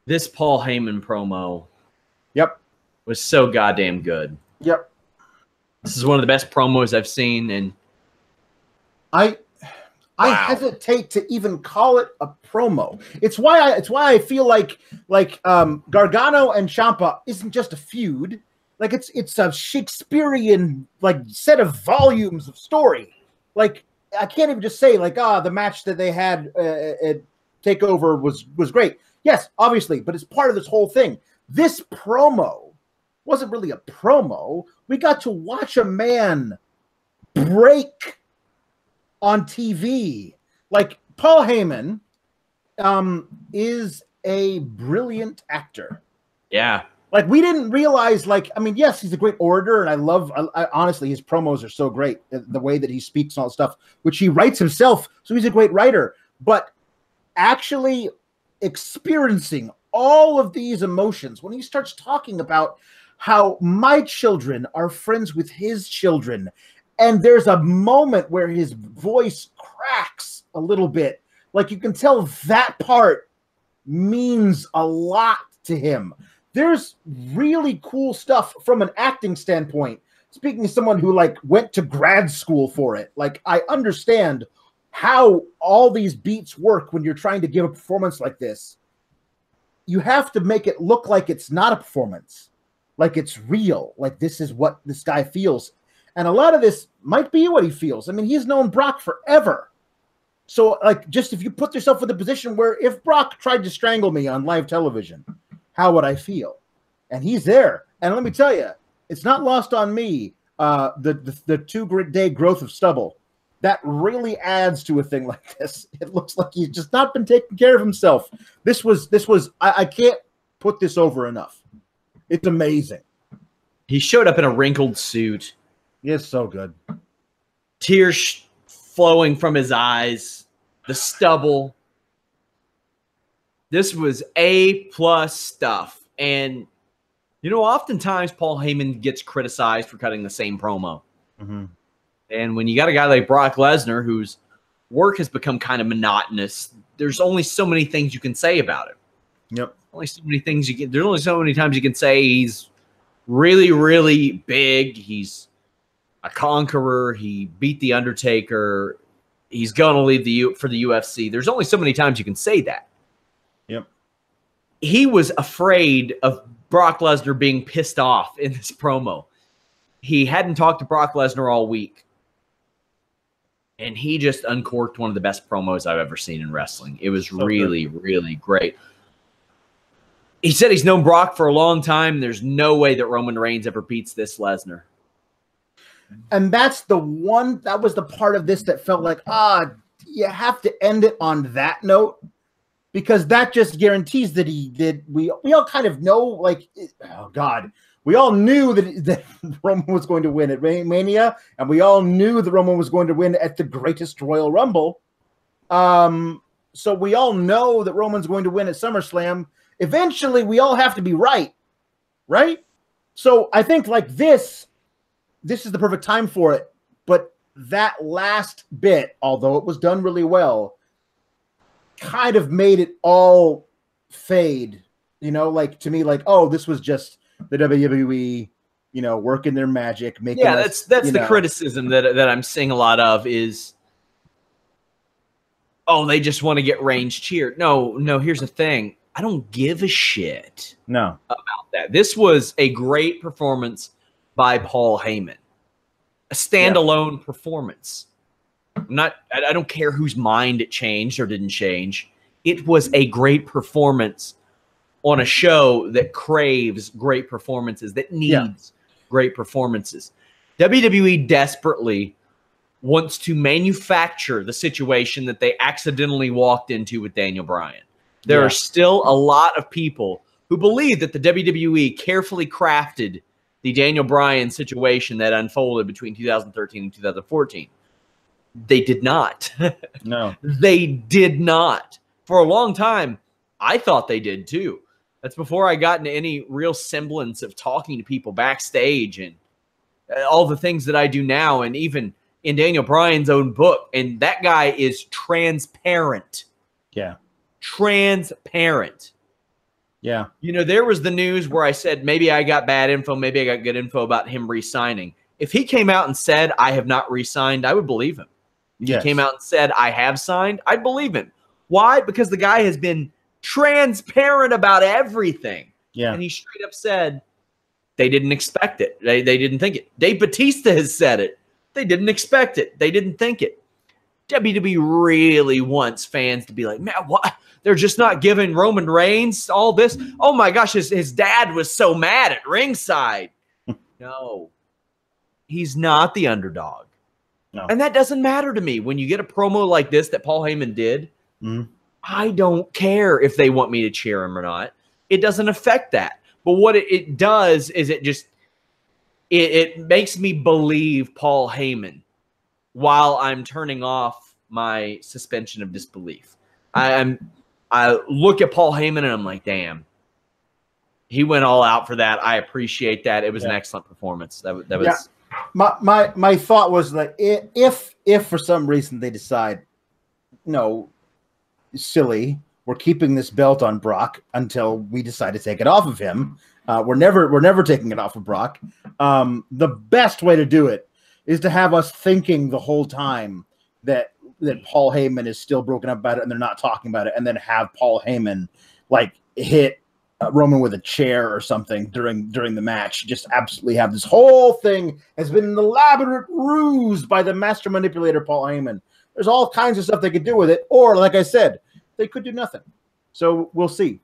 This Paul Heyman promo Yep. was so goddamn good. Yep. This is one of the best promos I've seen, and I hesitate to even call it a promo. It's why I feel like Gargano and Ciampa isn't just a feud. Like it's a Shakespearean like set of volumes of story. Like I can't even just say like the match that they had at Takeover was great. Yes, obviously, but it's part of this whole thing. This promo wasn't really a promo. We got to watch a man break on TV. Like Paul Heyman is a brilliant actor. yeah. Like we didn't realize, like, I mean, yes, he's a great orator, and I honestly, his promos are so great. The way that he speaks and all that stuff, which he writes himself, so he's a great writer. But actually experiencing all of these emotions, when he starts talking about how my children are friends with his children, and there's a moment where his voice cracks a little bit, like you can tell that part means a lot to him. There's really cool stuff from an acting standpoint. Speaking of someone who like went to grad school for it, like I understand how all these beats work when you're trying to give a performance like this. You have to make it look like it's not a performance, like it's real, like this is what this guy feels. And a lot of this might be what he feels. I mean, he's known Brock forever. So like, just if you put yourself in the position where if Brock tried to strangle me on live television, how would I feel? And he's there. And let me tell you, it's not lost on me, the 2-day growth of stubble. That really adds to a thing like this. It looks like he's just not been taking care of himself. This was I can't put this over enough. It's amazing. He showed up in a wrinkled suit. He is so good. Tears flowing from his eyes. The stubble. This was A+ stuff. And, you know, oftentimes Paul Heyman gets criticized for cutting the same promo. Mm-hmm. And when you got a guy like Brock Lesnar, whose work has become kind of monotonous, there's only so many things you can say about it. Yep. Only so many things there's only so many times you can say he's really, really big. He's a conqueror. He beat The Undertaker. He's going to leave for the UFC. There's only so many times you can say that. Yep. He was afraid of Brock Lesnar being pissed off in this promo. He hadn't talked to Brock Lesnar all week. And he just uncorked one of the best promos I've ever seen in wrestling. It was really, really great. He said he's known Brock for a long time. There's no way that Roman Reigns ever beats this Lesnar. And that was the part of this that felt like, you have to end it on that note, because that just guarantees that he did. We all kind of know, like, oh God, we all knew that Roman was going to win at Mania, and we all knew that Roman was going to win at the greatest Royal Rumble. So we all know that Roman's going to win at SummerSlam. Eventually, we all have to be right? So I think like this is the perfect time for it. But that last bit, although it was done really well, kind of made it all fade. You know, like to me, like, oh, this was just the WWE, you know, working their magic, making. Yeah, that's the criticism that I'm seeing a lot of is, oh, they just want to get Reigns cheered. No, here's the thing. I don't give a shit about that. This was a great performance by Paul Heyman. A standalone performance. I don't care whose mind it changed or didn't change. It was a great performance on a show that craves great performances, that needs great performances. WWE desperately wants to manufacture the situation that they accidentally walked into with Daniel Bryan. There are still a lot of people who believe that the WWE carefully crafted the Daniel Bryan situation that unfolded between 2013 and 2014. They did not. No. They did not. For a long time, I thought they did too. That's before I got into any real semblance of talking to people backstage and all the things that I do now, and even in Daniel Bryan's own book. And that guy is transparent. Yeah. Transparent. Yeah. You know, there was the news where I said maybe I got bad info, maybe I got good info about him re-signing. If he came out and said I have not re-signed, I would believe him. If he came out and said I have signed, I'd believe him. Why? Because the guy has been transparent about everything. Yeah. And he straight up said they didn't expect it. They didn't think it. Dave Bautista has said it. They didn't expect it. They didn't think it. WWE really wants fans to be like, man, what? They're just not giving Roman Reigns all this. Oh my gosh, his dad was so mad at ringside. No, he's not the underdog. No. And that doesn't matter to me. When you get a promo like this that Paul Heyman did, I don't care if they want me to cheer him or not. It doesn't affect that. But what it does is it makes me believe Paul Heyman while I'm turning off my suspension of disbelief. I look at Paul Heyman and I'm like, damn, he went all out for that. I appreciate that. It was an excellent performance. That was my thought was that if for some reason they decide, no, silly, we're keeping this belt on Brock until we decide to take it off of him. We're never taking it off of Brock. The best way to do it is to have us thinking the whole time that Paul Heyman is still broken up about it and they're not talking about it, and then have Paul Heyman like hit Roman with a chair or something during the match. Just absolutely have this whole thing has been an elaborate ruse by the master manipulator Paul Heyman. There's all kinds of stuff they could do with it, or like I said, they could do nothing. So we'll see.